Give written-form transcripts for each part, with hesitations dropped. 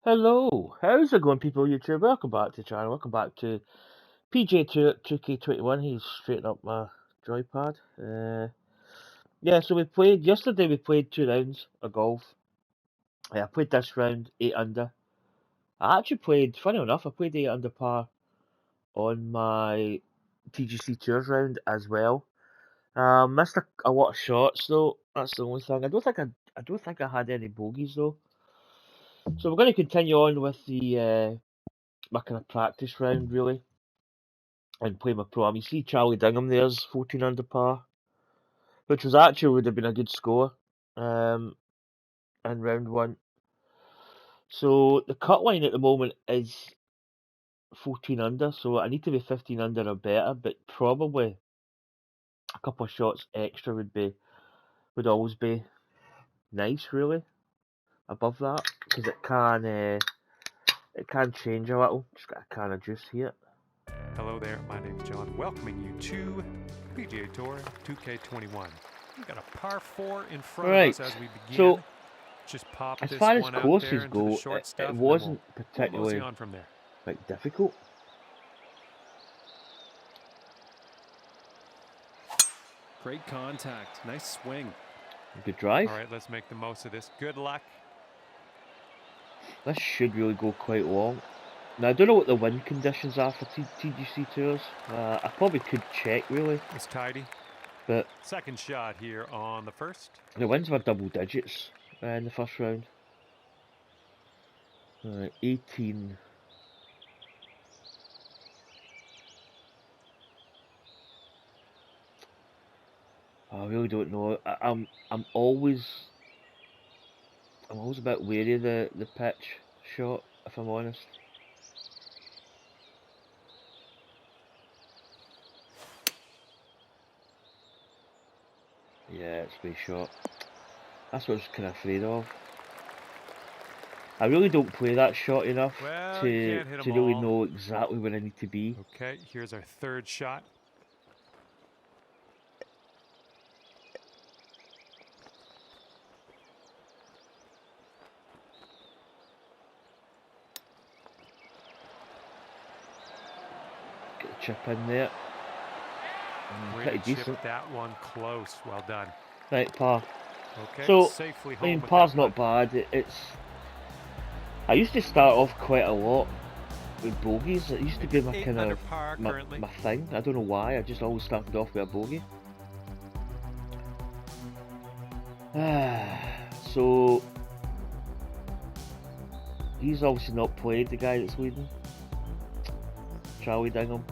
Hello, how's it going, people? YouTube, welcome back to the channel. Welcome back to PGA 2K21. He's straightened up my joypad. Yeah, so we played yesterday. We played 2 rounds of golf. I played this round 8 under. I actually played, funny enough, I played 8 under par on my TGC Tours round as well. Missed a lot of shots though. That's the only thing. I don't think I had any bogeys though. So we're going to continue on with the my kind of practice round really, and play my pro. You see Charlie Dingham there's 14 under par, which was actually would have been a good score in round one. So the cut line at the moment is 14 under, so I need to be 15 under or better, but probably a couple of shots extra would always be nice really above that, because it can change a little. Just got a can of juice here. Hello there, my name is John, welcoming you to PGA Tour 2K21. We've got a par 4 in front of us as we begin. So just pop as this far as one out courses there into go, the short stuff, it wasn't we'll particularly mosey on from there. like difficult. Great contact, nice swing. Good drive. All right, let's make the most of this. Good luck. This should really go quite long. Now, I don't know what the wind conditions are for TGC Tours. I probably could check, really. It's tidy. But second shot here on the first. The winds were double digits in the first round. 18. I really don't know. I'm always a bit wary of the pitch shot, if I'm honest. Yeah, it's way short. That's what I was kind of afraid of. I really don't play that shot enough to really know exactly where I need to be. Okay, here's our third shot. Get a chip in there. Pretty decent. That one close. Well done. Right, par. Okay, so, safely I mean, par's not bad. I used to start off quite a lot with bogeys. It used to be my kind of my thing. I don't know why. I just always started off with a bogey. So he's obviously not played, the guy that's leading. Charlie Dingham.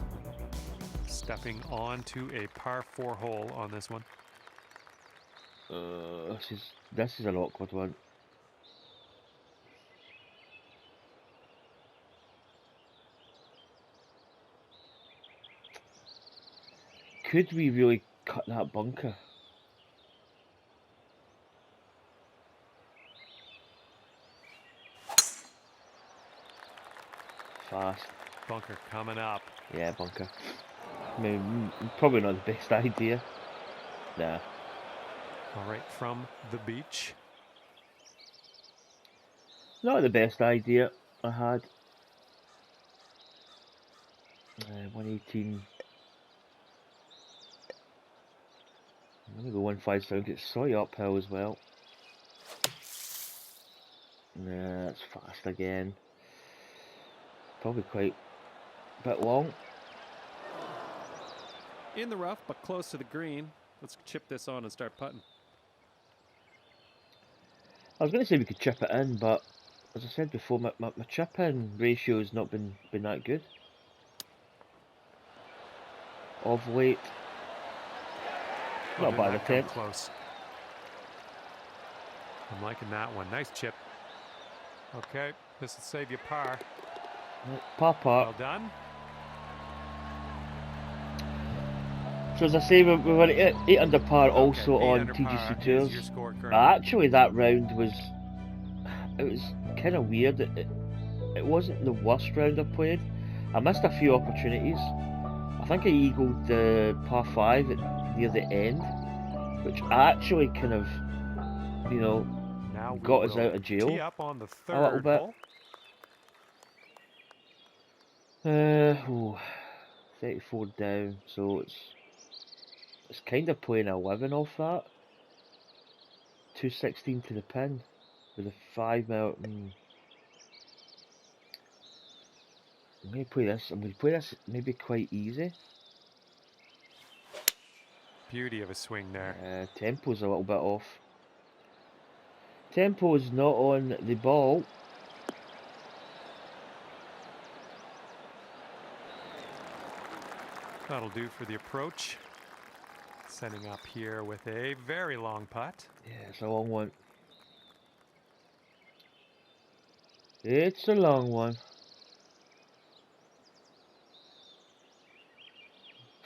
Stepping onto a par 4 hole on this one. This is an awkward one. Could we really cut that bunker? Fast. Bunker coming up. Yeah, bunker. I mean, probably not the best idea. Nah. All right, from the beach. Not the best idea I had. 118. I'm going to go 157. It's slightly uphill as well. Nah, it's fast again. Probably quite a bit long. In the rough, but close to the green. Let's chip this on and start putting. I was going to say we could chip it in, but as I said before, my chip in ratio has not been that good of late. Not a bad attempt. Close. I'm liking that one. Nice chip. Okay, this will save you par. Par. Well done. So as I say, we were 8 under par also on TGC Tours. Actually, that round was kind of weird. It wasn't the worst round I played. I missed a few opportunities. I think I eagled the par 5 near the end, which actually kind of, got us out of jail up on the a little bit. Hole. Oh, 34 down, so it's kind of playing 11 off that. 216 to the pin with a 5 mile. I'm going to play this. I'm going to play this maybe quite easy. Beauty of a swing there. Tempo's a little bit off. Tempo is not on the ball. That'll do for the approach. Setting up here with a very long putt. Yeah, it's a long one. It's a long one.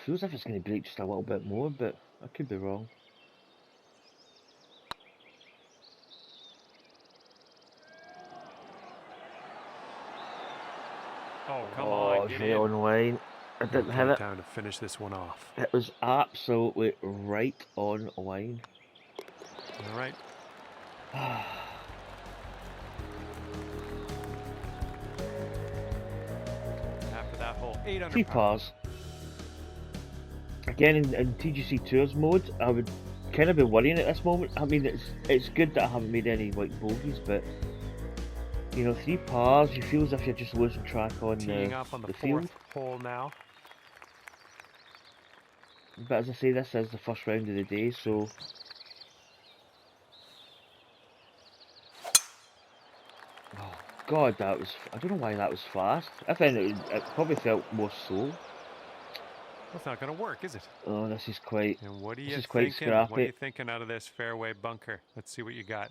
Feels like it's going to break just a little bit more, but I could be wrong. Oh, come on, it's get right in. on line. I didn't hit it. Time to finish this one off. It was absolutely right on line. All right. After that hole, 8 under 3 par. pars. Again, in TGC Tours mode, I would kind of be worrying at this moment. I mean, it's good that I haven't made any like bogeys, but you know, 3 pars, you feel as if you're just losing track on Teeing up on the field. 4th hole now. But as I say, this is the first round of the day, so oh God, that was. I don't know why that was fast. I think it probably felt more slow. That's not going to work, is it? Oh, this is quite. And what are you This is quite thinking? What are scrappy. you thinking out of this fairway bunker? Let's see what you got.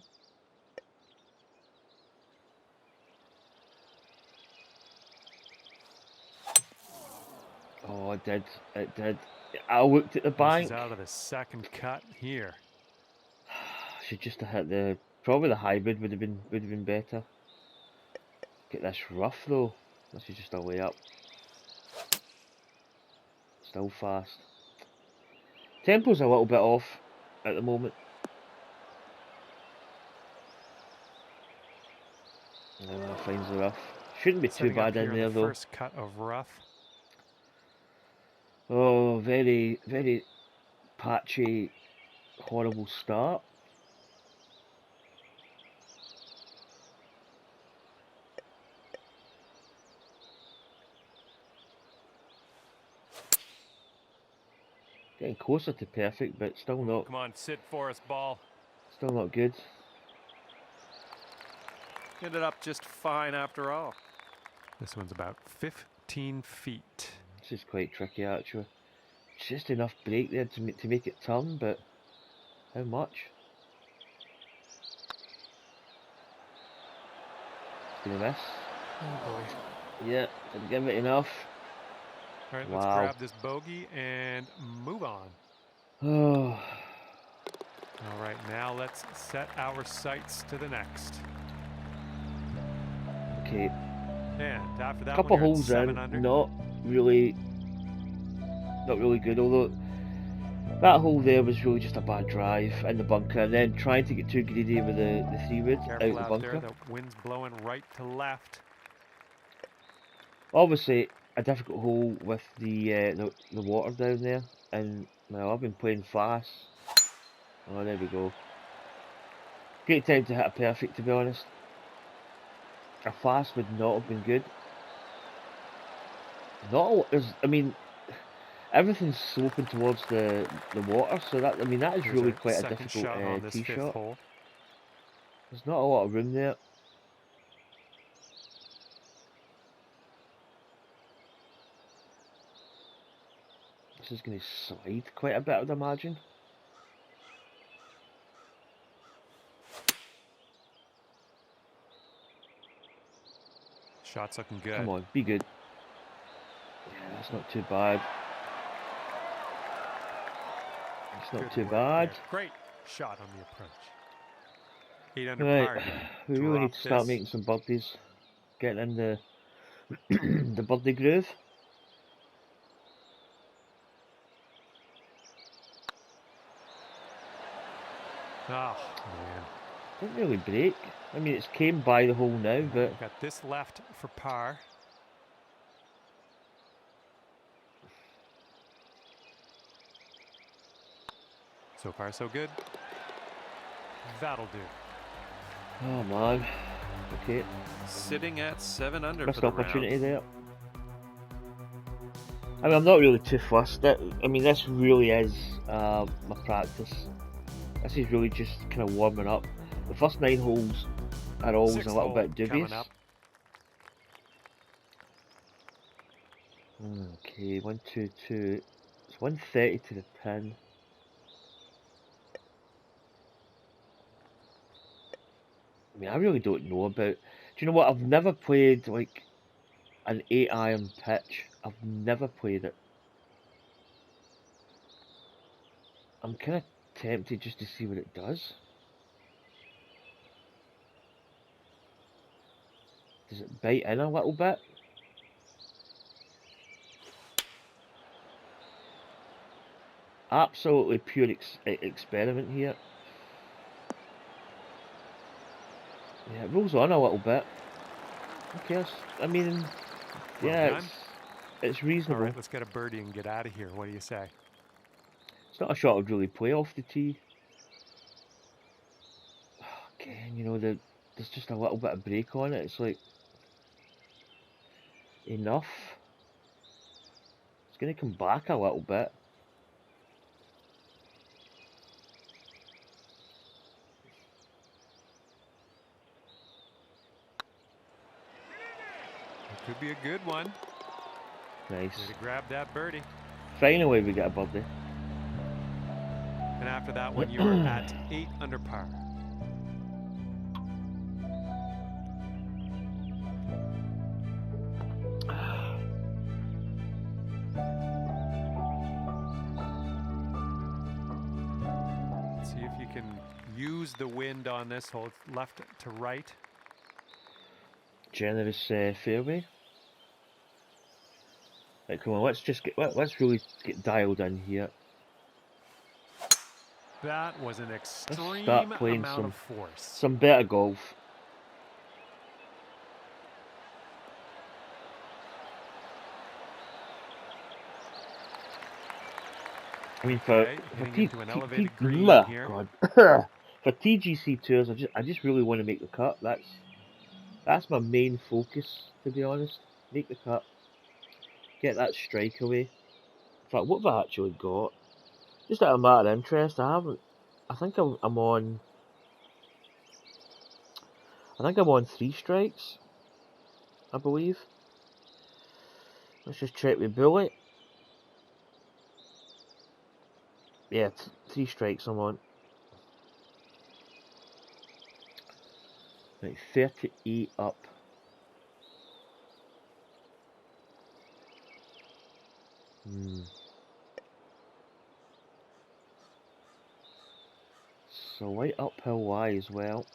Oh, it did. It did. I looked at the bank. This is out of the second cut here. Should just have hit the. Probably the hybrid would have been better. Get this rough though. This is just a way up. Still fast. Tempo's a little bit off at the moment. Finds the rough. Shouldn't be too bad in there though. First cut of rough. Oh, very, very patchy, horrible start. Getting closer to perfect, but still not. Come on, sit for us, ball. Still not good. Ended up just fine after all. This one's about 15 feet. This is quite tricky actually. Just enough break there to make it turn, but how much? Gonna miss. Oh boy. Yeah, didn't give it enough. All right, let's grab this bogey and move on. Oh. All right, now let's set our sights to the next. Okay. And after that, Couple holes in, not really good. Although that hole there was really just a bad drive in the bunker, and then trying to get too greedy with the 3-wood out the bunker. There, the wind's blowing right to left. Obviously, a difficult hole with the water down there, and well, I've been playing fast. Oh, there we go. Great time to hit a perfect, to be honest. A fast would not have been good. I mean, everything's sloping towards the water, so that is really quite a difficult tee shot. There's not a lot of room there. This is going to slide quite a bit, I would imagine. Shot's looking good. Come on, be good. Yeah, that's not too bad. It's not too bad. Great shot on the approach. 8 under Right, par. we really need to start making some birdies. Getting in the the birdie groove. Oh man. Didn't really break. I mean, it's came by the hole now, but got this left for par. So far, so good. That'll do. Oh man. Okay. Sitting at 7 under Missed for the opportunity round. there. I mean, I'm not really too fussed. I mean, this really is my practice. This is really just kind of warming up. The first 9 holes are always Sixth a little hole bit dubious. coming up. Okay, 1, 2, 2. It's 130 to the pin. I mean, I really don't know about. Do you know what? I've never played like an 8-iron pitch. I've never played it. I'm kind of tempted just to see what it does. Does it bite in a little bit? Absolutely pure experiment here. Yeah, it rolls on a little bit. Who cares? I mean, Well yeah, done. it's All reasonable. right, let's get a birdie and get out of here. What do you say? It's not a shot I'd really play off the tee. Again, you know, there's just a little bit of break on it. It's like enough. It's going to come back a little bit. It could be a good one. Nice. Way to grab that birdie. Finally, we get a birdie. And after that one, you are at 8 under par. Let's see if you can use the wind on this hole, left to right. Generous fairway. Right, come on, let's really get dialed in here. That was an extreme start playing amount of force. Some better golf. I mean, for into an elevated green here. God. For TGC tours, I just really want to make the cut. That's my main focus, to be honest. Make the cut, get that strike away. In fact, what have I actually got? Just out of matter of interest, I think I'm on 3 strikes, I believe. Let's just check with Bullet. Yeah, 3 strikes I'm on. Right, 38 up. Slight uphill Y as well.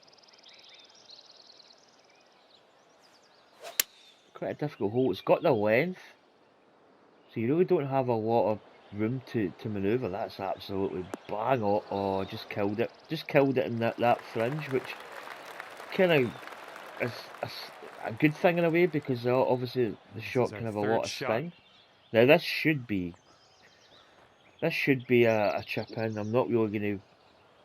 Quite a difficult hole. It's got the length, so you really don't have a lot of room to manoeuvre. That's absolutely bang on. Oh, just killed it. Just killed it in that fringe, which kind of is a good thing in a way, because obviously the shot can have a lot of spin. Now this should be a chip in. I'm not really going to.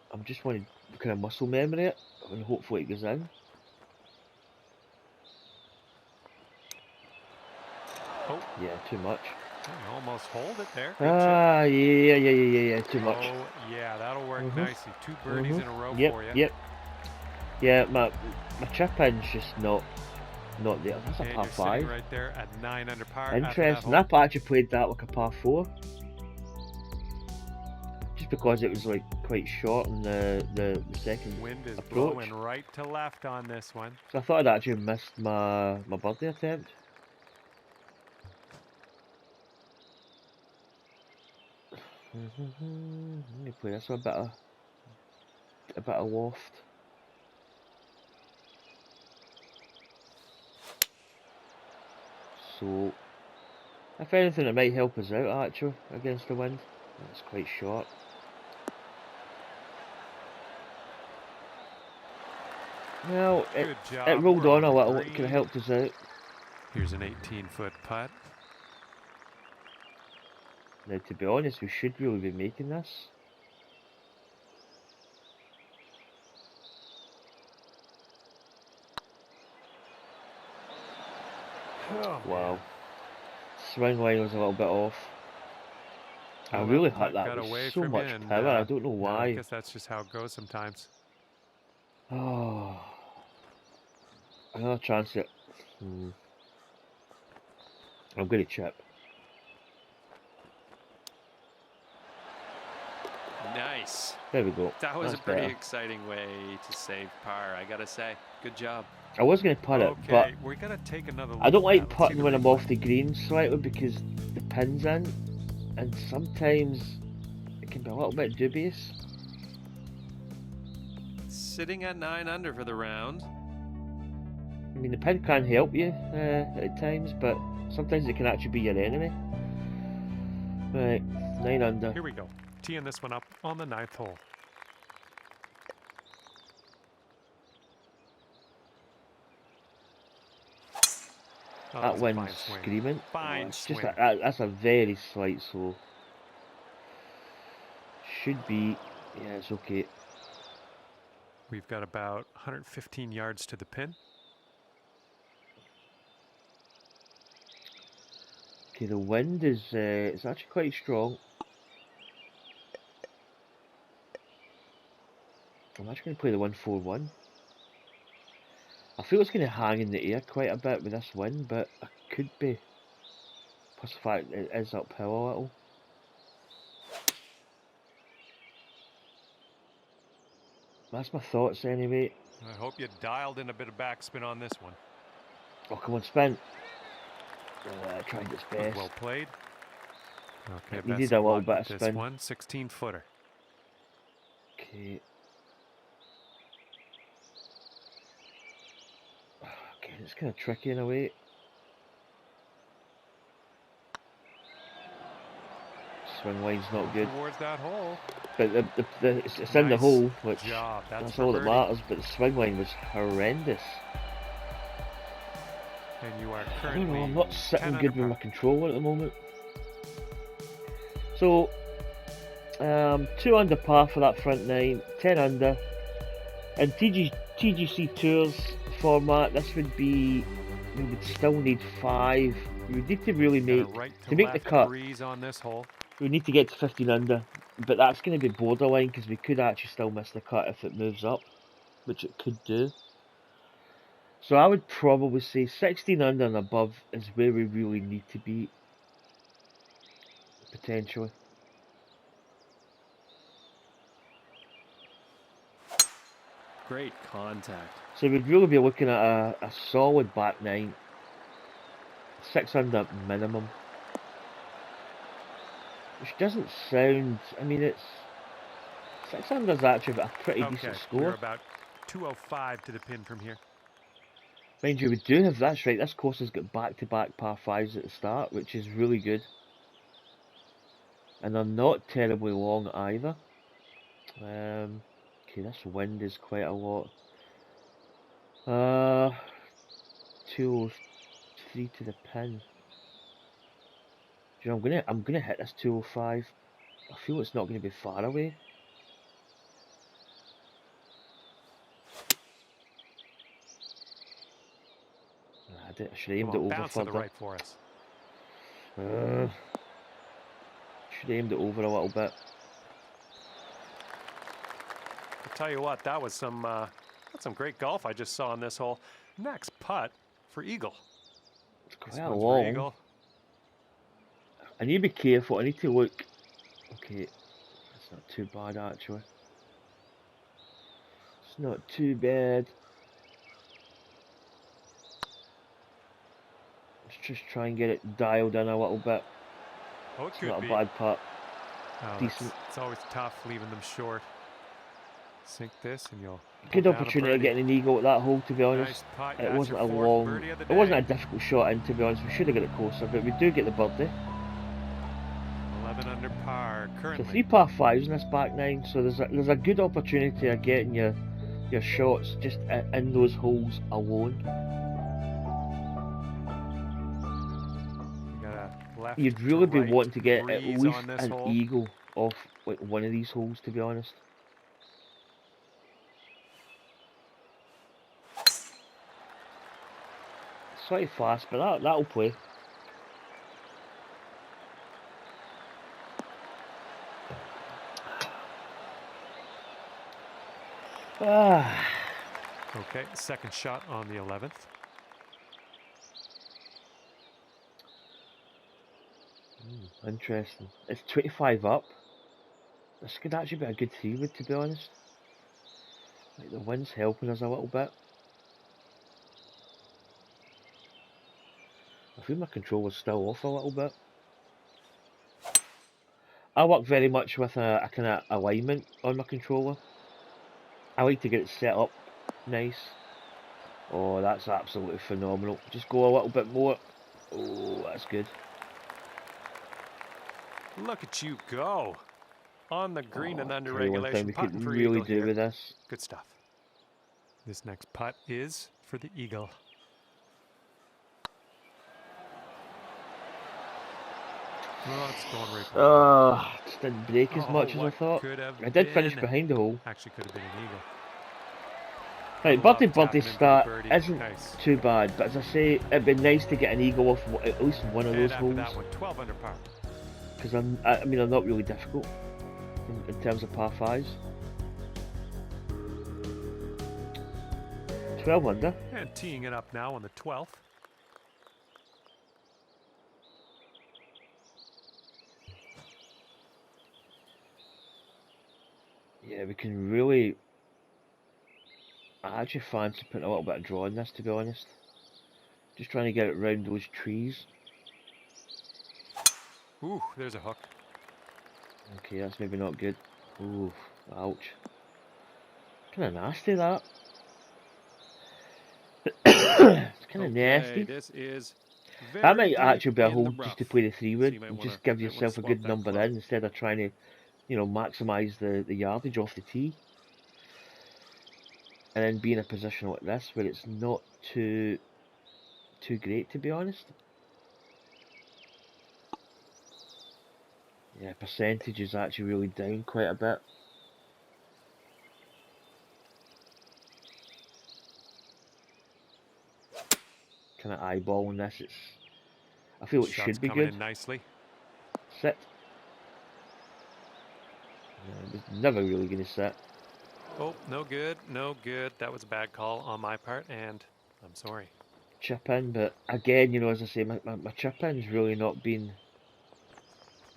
I'm just want to kind of muscle memory it, and hopefully it goes in. Oh. Yeah, too much. You almost hold it there. Yeah, too much. Oh, yeah, that'll work nicely. 2 birdies in a row Yep, for you. yep. Yeah, my chip in's just not there. That's And a par you're 5. sitting right there at 9 under par. Interesting. I've actually played that like a par 4. Just because it was like quite short in the second Wind is approach. blowing right to left on this one. So I thought I'd actually missed my birdie attempt. Let me play this with a bit of loft. So, if anything, it might help us out actually against the wind. It's quite short. Well, it rolled on a little. It could have helped us out. Here's an 18-foot putt. Now, to be honest, we should really be making this. Oh, Wow. man. Swing line was a little bit off. I Well, really that hit putt that got with away so from much you, and, power. I don't know no, I why. guess that's just how it goes sometimes. Oh, another chance at. I'm going to chip. Nice. There we go. That was That's a pretty better. exciting way to save par, I gotta say. Good job. I was going to putt it, but Okay, we're going to take another look I don't at like that. Let's see putting the when I'm replay. off the green slightly because the pin's in, and sometimes it can be a little bit dubious. Sitting at 9 under for the round. I mean, the pin can help you at times, but sometimes it can actually be your enemy. Right, 9 under. Here we go. Teeing this one up on the 9th hole. Oh, That was a wind's fine swing. screaming. Fine It's just swing. that's a very slight slow. Should be, yeah, it's okay. We've got about 115 yards to the pin. Okay, the wind is it's actually quite strong. I'm actually going to play the 141. I feel it's going to hang in the air quite a bit with this wind, but I could be. Plus the fact it is uphill a little. That's my thoughts anyway. I hope you dialed in a bit of backspin on this one. Oh, come on, spin. Tried its best. Well played. Okay, It best needed a of little luck bit with of this spin. one. 16-footer. Okay. Okay, it's kind of tricky in a way. Swing line's not good. Towards that hole. But it's in the Nice hole, which job. that's for all that birdie. matters. But the swing line was horrendous. And you are I don't currently know, I'm not 10 sitting under good with par. my controller at the moment. So, 2 under par for that front 9, 10 under. In TGC Tours format, this would be, we would still need 5. We would need to really Got a make, right to make the left cut, breeze on this hole. we need to get to 15 under. But that's going to be borderline because we could actually still miss the cut if it moves up, which it could do. So I would probably say 16 under and above is where we really need to be, potentially. Great contact. So we'd really be looking at a solid back 9, 6 under minimum. Which doesn't sound, I mean, it's 6 under is actually a pretty decent We're score. about 205 to the pin from here. Mind you, we do have, that's right, this course has got back-to-back par 5s at the start, which is really good. And they're not terribly long either. Okay, this wind is quite a lot. 203 to the pin. Do you know, I'm gonna hit this 205. I feel it's not gonna be far away. I should have aimed it over Bounce to the further. right for us. Should have aimed it over a little bit. I'll tell you what, that was some great golf I just saw on this hole. Next putt for eagle. It's quite This one's for long. eagle. I need to be careful. I need to look. Okay, that's not too bad actually. It's not too bad. Let's just try and get it dialed in a little bit. Oh, it It's could not be. a bad putt. Oh, Decent. It's always tough leaving them short. Sink this and you'll Good pull down a opportunity of birdie. getting an eaagle at that hole, to be honest. Nice putt. It That's wasn't a your fourth long, birdie of the it wasn't day. a difficult shot in, to be honest. We should have got it closer, but we do get the birdie. 11 under par So currently. 3 par 5s in this back 9, so there's a good opportunity of getting your shots just in those holes alone. You got a left You'd really to be right wanting to get at breeze least on this an hole. eagle off like one of these holes, to be honest. Slightly fast, but that'll play. Okay, second shot on the 11th. Interesting. It's 25 up. This could actually be a good 3-wood, to be honest. Like the wind's helping us a little bit. I feel my controller's still off a little bit. I work very much with a kind of alignment on my controller. I like to get it set up nice. Oh, that's absolutely phenomenal. Just go a little bit more. Oh, that's good. Look at you go. On the green and under One thing regulation. we Putting could for really eagle do here. with this. Good stuff. This next putt is for the eagle. Oh, it's going right by. Oh, just didn't break as much as I what thought. could have I did finish been. behind the hole. Actually, could have been an eagle. Right, Love birdie tapping in for the start birdie. isn't Nice. too bad, but as I say, it'd be nice to get an eagle off at least one of And those after holes. that one, 12 under par. Because I mean, they're not really difficult in terms of par 5s. 12 under. And teeing it up now on the 12th. Yeah, we can really. I actually fancy putting a little bit of draw in this, to be honest. Just trying to get it round those trees. Ooh, there's a hook. Okay, that's maybe not good. Ooh, ouch. Kind of nasty, that. It's kind of nasty. This is That might very actually be a deep in hole the just to rough. play the 3-wood So you might and wanna- just give might wanna yourself a swap good that number club. in instead of trying to, you know, maximise the yardage off the tee. And then be in a position like this where it's not too great, to be honest. Yeah, percentage is actually really down quite a bit. Kind of eyeballing this. I feel it Shots should be coming good. in nicely. Sit. No, it's never really going to sit. Oh, no good, no good. That was a bad call on my part, and I'm sorry. Chip in, but again, you know, as I say, my chip in's really not been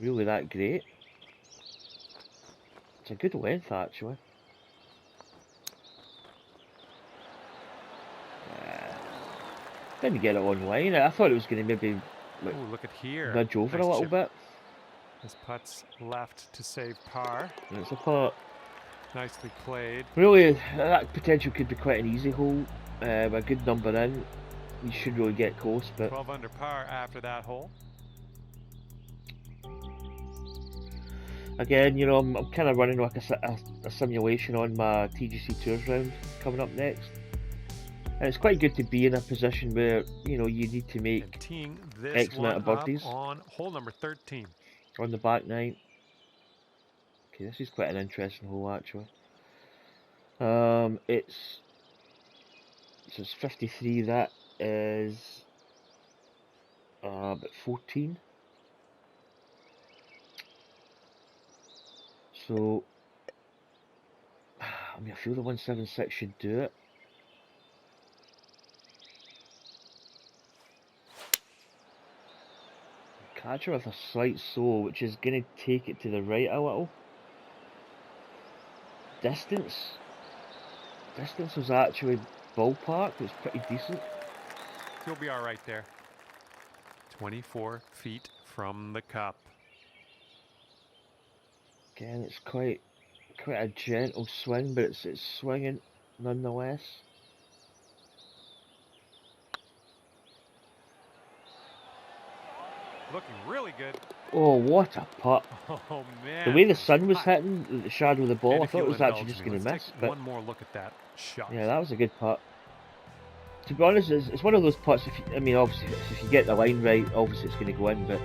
really that great. It's a good length, actually. Didn't get it online. I thought it was going to maybe like, Ooh, look at here. nudge over Nice a little chip. bit. This putt's left to save par. And it's a putt. Nicely played. Really, that potential could be quite an easy hole. With a good number in, you should really get close, but 12 under par after that hole. again, you know, I'm kind of running like a simulation on my TGC Tours round coming up next. And it's quite good to be in a position where, you know, you need to And make teeing this X amount of one up birdies on hole number 13. on the back nine. Okay, this is quite an interesting hole, actually. It's 53, that is about 14. So, I mean, I feel the 176 should do it. Catcher with a slight sole, which is going to take it to the right a little. Distance was actually ballpark, it was pretty decent. You'll be all right there. 24 feet from the cup. Again, it's quite a gentle swing, but it's swinging nonetheless. Looking really good. Oh, what a putt! Oh man. The way the sun was hitting the shadow of the ball, And I if thought it you'll was actually indulge just me, going to let's miss. take But one more look at that shot. yeah, that was a good putt. To be honest, it's one of those putts. I mean, obviously, if you get the line right, obviously it's going to go in. But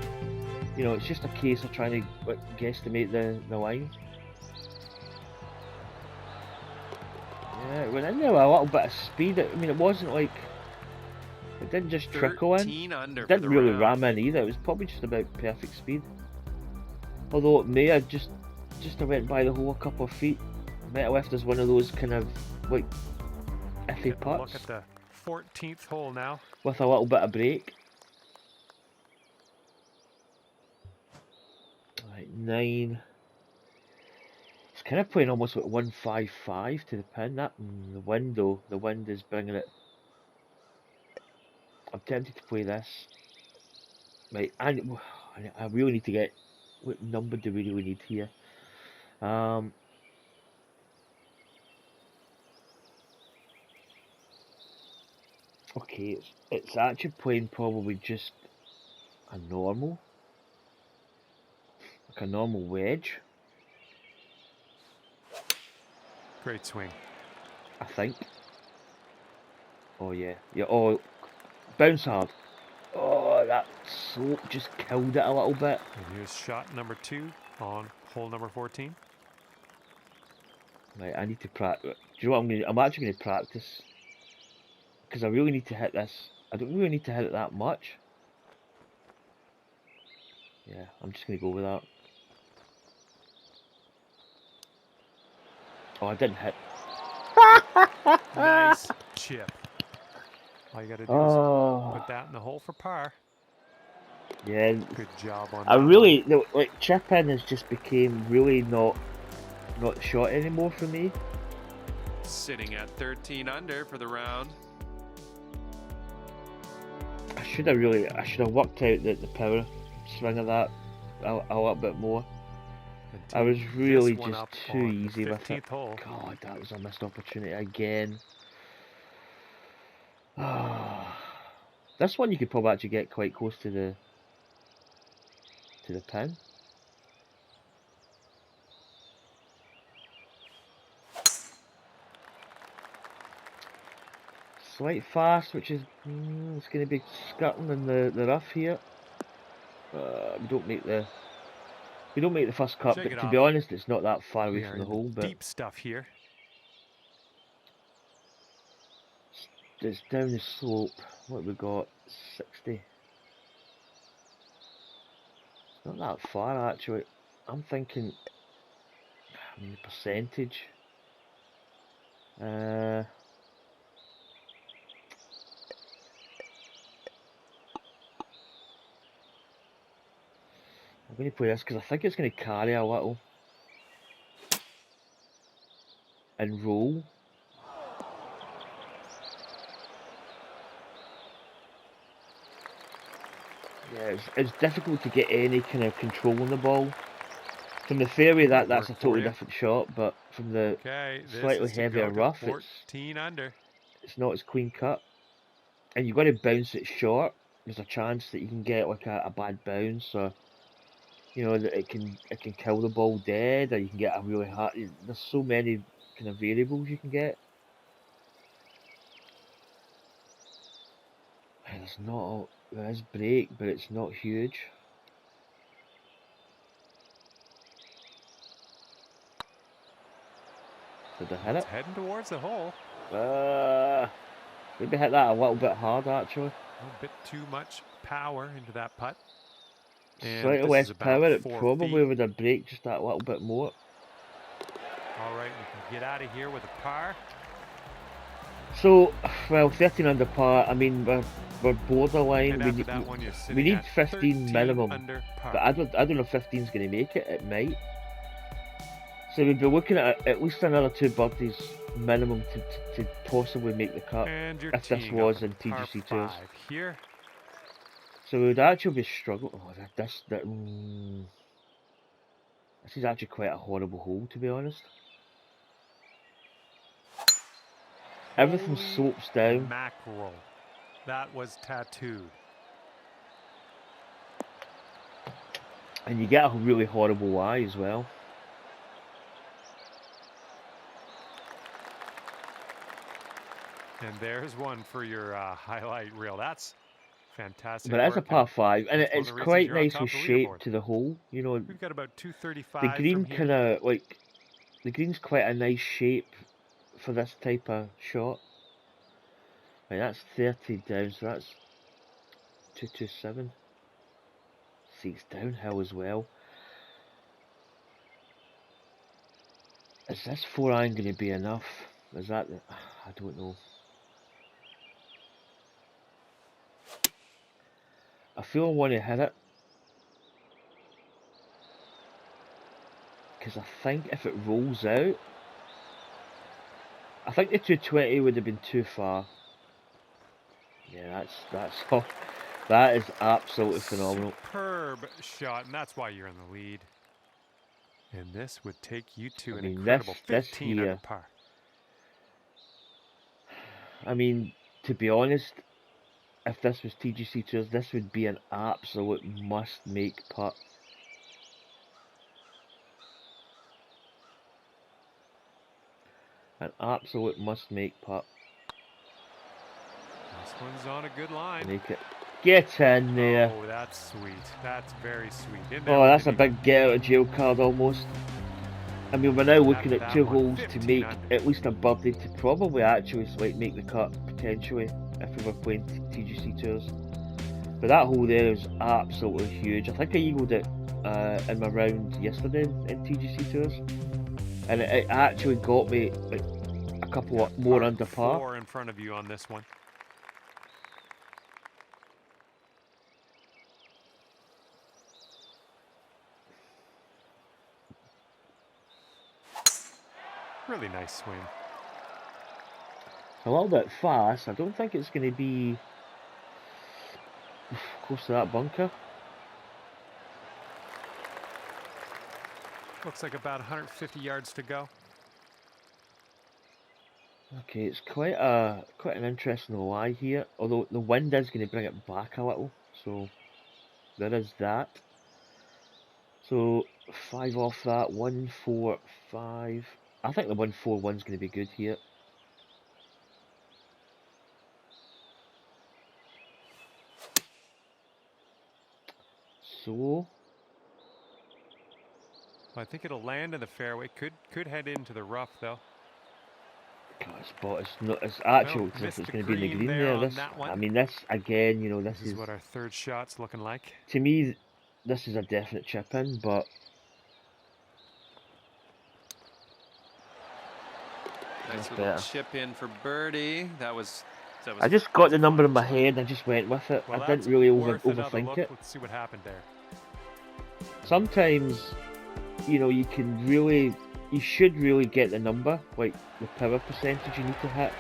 you know, it's just a case of trying to guesstimate the line. Yeah, it went in there with a little bit of speed. I mean, it wasn't like It didn't just trickle in. 13 under It for didn't the really round. ram in either. It was probably just about perfect speed. Although it may have just I went by the hole a couple of feet. Might have left us one of those kind of like iffy Getting a putts look at the 14th hole now. with a little bit of break. Right, 9. It's kind of playing almost like 155 to the pin. That the wind though, the wind is bringing it. I'm tempted to play this. Right, and I really need to get. What number do we really need here? Okay, it's actually playing probably just a normal, like a normal wedge. Great swing. I think. Oh yeah, yeah. Oh, bounce hard. Oh, that slope just killed it a little bit. And here's shot number 2 on hole number 14. Right, I need to practice. Do you know what I'm gonna? I'm actually gonna practice because I really need to hit this. I don't really need to hit it that much. Yeah, I'm just gonna go with that. Oh, I didn't hit. Nice chip. All you got to do is put that in the hole for par. Yeah. Good job on I that really one. like chip in has just became really not shot anymore for me. Sitting at 13 under for the round. I should have worked out the power swing of that a little bit more. I was really just too easy with it. Hole. God, that was a missed opportunity again. This one you could probably actually get quite close to the pin. Slight fast, which is it's going to be skirting in the rough here. We don't make the first cut, but to be honest, it's not that far away from the hole. But deep stuff here. It's down the slope. What have we got? 60. It's not that far actually. I'm thinking. I mean, the percentage. I'm going to play this because I think it's going to carry a little and roll. Yeah, it's difficult to get any kind of control on the ball. From the fairway, that's a totally different shot, but from the slightly heavier rough, it's not as clean cut. And you've got to bounce it short. There's a chance that you can get like a bad bounce, or you know that it can kill the ball dead, or you can get a really hard. There's so many kind of variables you can get. There is break, but it's not huge. Did I hit it? It's heading towards the hole. Maybe hit that a little bit hard actually. A bit too much power into that putt. Slightly less power, it probably would have braked just that little bit more. Alright, we can get out of here with a par. So, well, 13 under par, I mean, we're borderline. We need 15 minimum, but I don't know if 15 is going to make it. It might. So we'd be looking at least another 2 birdies minimum to possibly make the cut if this was in PGC tours. Here. So we would actually be struggling. Oh, this is actually quite a horrible hole, to be honest. Everything slopes down. Mackerel. That was tattooed. And you get a really horrible eye as well. And there's one for your highlight reel. That's fantastic. But that's a par 5, and it's quite nicely shaped to the hole. You know, we've got about 235. The green kind of like the green's quite a nice shape for this type of shot. Right, that's 30 down, so that's 227. 6 downhill as well. Is this 4 iron going to be enough? Is that... I don't know. I feel I want to hit it. Because I think if it rolls out... I think the 220 would have been too far. Yeah, that's all. That is absolutely phenomenal. Superb shot, and that's why you're in the lead. And this would take you to an mean, incredible this 15 here, under par. I mean, to be honest, if this was TGC Tours, this would be an absolute must-make putt. An absolute must-make putt. This one's on a good line. Make it. Get in there. Oh, that's sweet. That's very sweet. Oh, that's a big get out of jail card almost. I mean, we're now looking at 2 holes to make at least a birdie to probably actually make the cut potentially if we were playing TGC Tours. But that hole there is absolutely huge. I think I eagled it in my round yesterday in TGC Tours, and it actually got me like a couple more under par. 4 in front of you on this one. Really nice swing. A little bit fast. I don't think it's going to be close to that bunker. Looks like about 150 yards to go. Okay, it's quite an interesting lie here. Although the wind is going to bring it back a little, so there is that. So 5 off that. 1, 4, 5. I think the 1-4-1's going to be good here. So I think it'll land in the fairway. Could head into the rough though. God, spot. It's not. It's actual. Nope, It's going to be in the green there there. on This. that one. I mean, this again. You know, this This is what our third shot's looking like. To me, this is a definite chip in, but. Nice little chip in for birdie. That was I just got the number in my head. I just went with it. Well, I didn't really overthink look. it. Let's see what happened there. Sometimes, you know, you should really get the number, like the power percentage you need to hit,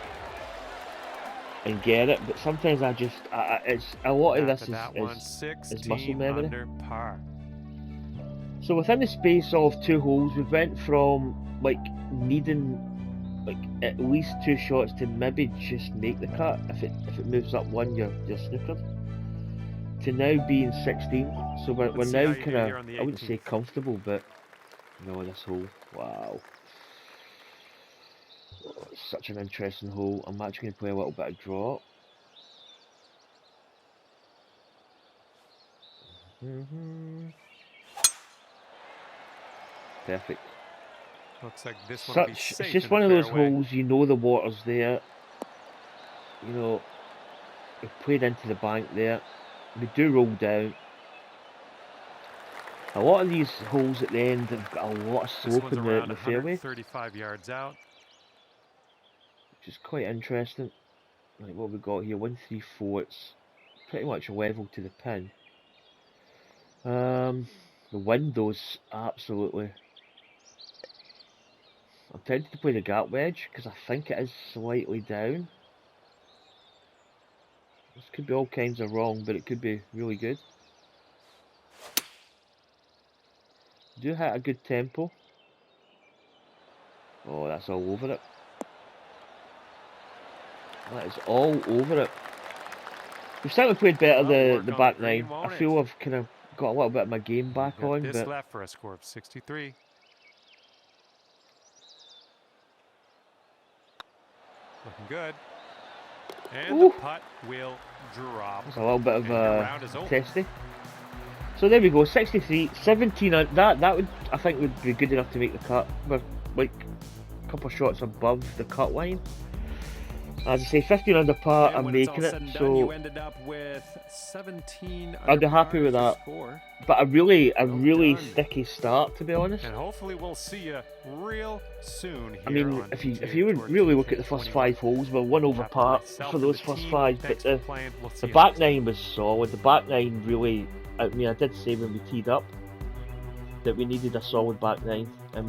and get it. But sometimes it's a lot of this is muscle memory. Under par. So within the space of 2 holes, we went from like needing like at least 2 shots to maybe just make the cut. If it moves up 1, you're snookered. To now being 16, so we're now kind of, I wouldn't say comfortable, but no, this hole, wow, oh, it's such an interesting hole. I'm actually going to play a little bit of draw. Perfect. Looks like this one will be safe. It's just one of those holes, you know the water's there. You know, we played into the bank there. We do roll down. A lot of these holes at the end have got a lot of slope in the fairway. 35 yards out. Which is quite interesting. Like what we got here, 1, 3, 4. It's pretty much level to the pin. The windows, absolutely. I'm tempted to play the gap wedge because I think it is slightly down. This could be all kinds of wrong, but it could be really good. Do hit a good tempo. Oh, that's all over it. That is all over it. We've certainly played better the back 9. I feel I've kind of got a little bit of my game back on. This but left for a score of 63. Looking good. And the putt will drop. It's a little bit of a testy. So there we go, 63, 17. That would, I think, would be good enough to make the cut. We're like a couple of shots above the cut line. As I say, 15 under par, And I'm when it's all making said it, and done, you so ended up with 17 I'd be under happy par with as your that. score. But a really done. sticky start, to be honest. And hopefully we'll see you real soon here I mean, on if you PGA would Tour really look at the first 2K21. 5 holes, we're 1 over par Myself for and those the first team, 5, but thanks for playing. We'll see the you back next time. 9 was solid. The back 9 really, I mean, I did say when we teed up that we needed a solid back 9, and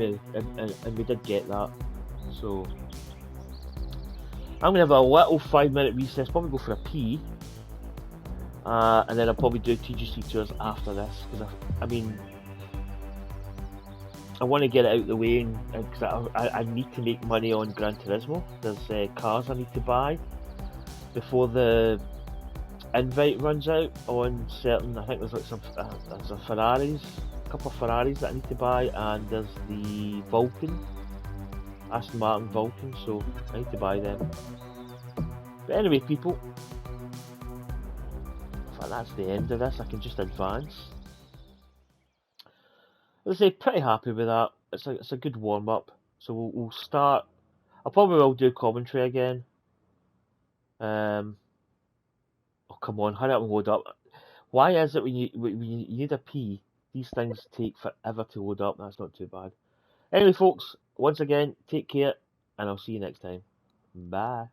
we did get that. So I'm going to have a little 5-minute recess, probably go for a pee, and then I'll probably do TGC tours after this, because I mean, I want to get it out of the way, because I need to make money on Gran Turismo. There's cars I need to buy before the invite runs out on certain. I think there's like there's a Ferraris, a couple of Ferraris that I need to buy, and there's the Vulcan, Aston Martin Vulcan, so I need to buy them. But anyway, people, I think that's the end of this. I can just advance. As I say, pretty happy with that. It's a good warm up. So we'll start. I probably will do commentary again. Oh come on, hurry up and load up. Why is it when you need a pee, these things take forever to load up? That's not too bad. Anyway, folks, once again, take care, and I'll see you next time. Bye.